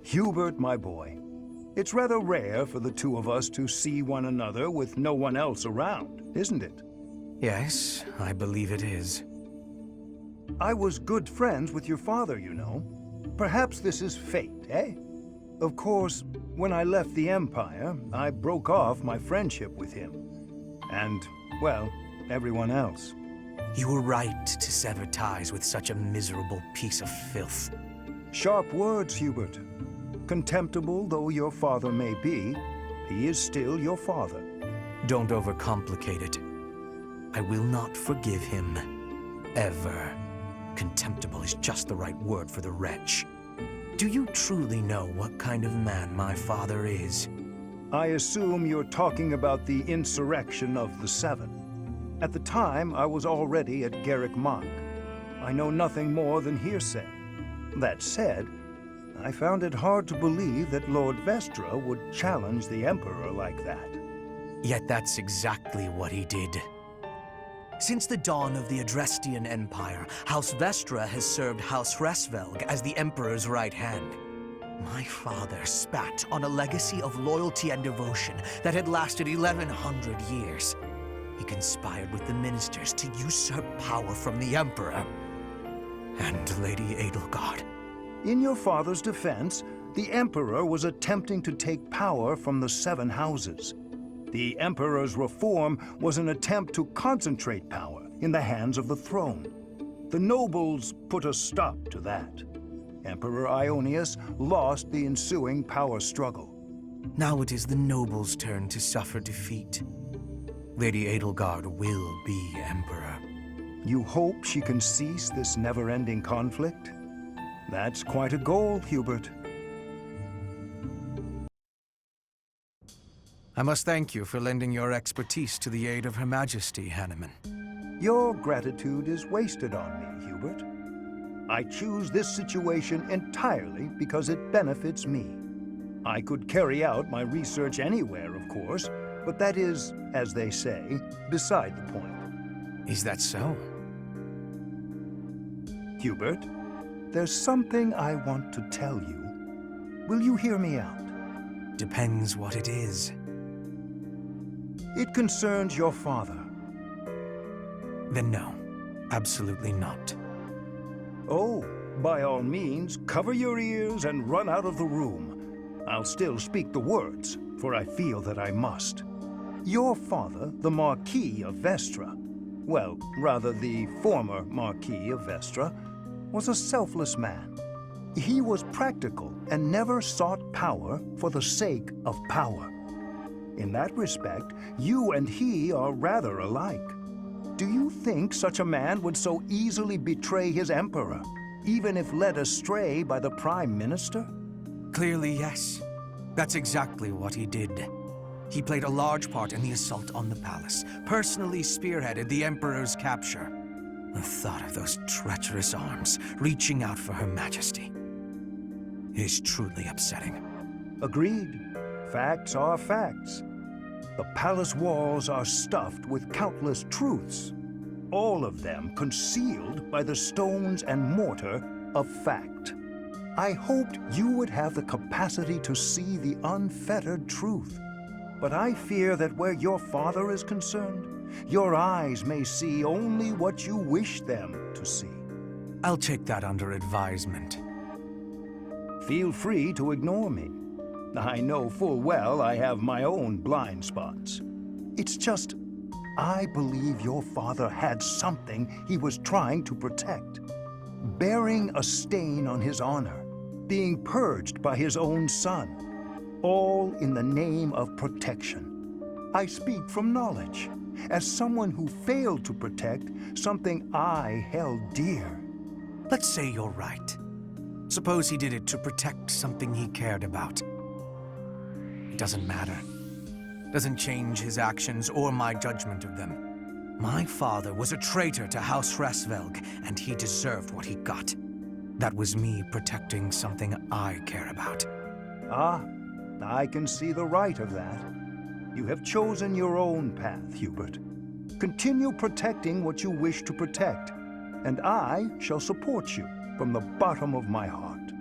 Hubert, my boy, it's rather rare for the two of us to see one another with no one else around, isn't it? Yes, I believe it is. I was good friends with your father, you know. Perhaps this is fate, eh? Of course, when I left the Empire, I broke off my friendship with him. And, well, everyone else. You were right to sever ties with such a miserable piece of filth. Sharp words, Hubert. Contemptible though your father may be, he is still your father. Don't overcomplicate it. I will not forgive him. Ever. Contemptible is just the right word for the wretch. Do you truly know what kind of man my father is? I assume you're talking about the insurrection of the Seven. At the time, I was already at Garrick Mach. I know nothing more than hearsay. That said, I found it hard to believe that Lord Vestra would challenge the Emperor like that. Yet that's exactly what he did. Since the dawn of the Adrestian Empire, House Vestra has served House Hresvelg as the Emperor's right hand. My father spat on a legacy of loyalty and devotion that had lasted 1100 years. He conspired with the ministers to usurp power from the Emperor and Lady Edelgard. In your father's defense, the Emperor was attempting to take power from the Seven Houses. The Emperor's reform was an attempt to concentrate power in the hands of the throne. The nobles put a stop to that. Emperor Ionius lost the ensuing power struggle. Now it is the nobles' turn to suffer defeat. Lady Edelgard will be Emperor. You hope she can cease this never-ending conflict? That's quite a goal, Hubert. I must thank you for lending your expertise to the aid of Her Majesty, Hanneman. Your gratitude is wasted on me, Hubert. I choose this situation entirely because it benefits me. I could carry out my research anywhere, of course, but that is, as they say, beside the point. Is that so? Hubert, there's something I want to tell you. Will you hear me out? Depends what it is. It concerns your father. Then no, absolutely not. Oh, by all means, cover your ears and run out of the room. I'll still speak the words, for I feel that I must. Your father, the Marquis of Vestra, well, rather the former Marquis of Vestra, was a selfless man. He was practical and never sought power for the sake of power. In that respect, you and he are rather alike. Do you think such a man would so easily betray his emperor, even if led astray by the Prime Minister? Clearly, yes. That's exactly what he did. He played a large part in the assault on the palace, personally spearheaded the Emperor's capture. The thought of those treacherous arms reaching out for Her Majesty is truly upsetting. Agreed. Facts are facts. The palace walls are stuffed with countless truths, all of them concealed by the stones and mortar of fact. I hoped you would have the capacity to see the unfettered truth, but I fear that where your father is concerned, your eyes may see only what you wish them to see. I'll take that under advisement. Feel free to ignore me. I know full well I have my own blind spots. It's just, I believe your father had something he was trying to protect. Bearing a stain on his honor, being purged by his own son, all in the name of protection. I speak from knowledge, as someone who failed to protect something I held dear. Let's say you're right. Suppose he did it to protect something he cared about. It doesn't matter. Doesn't change his actions or my judgment of them. My father was a traitor to House Hresvelg, and he deserved what he got. That was me protecting something I care about. Ah, I can see the right of that. You have chosen your own path, Hubert. Continue protecting what you wish to protect, and I shall support you from the bottom of my heart.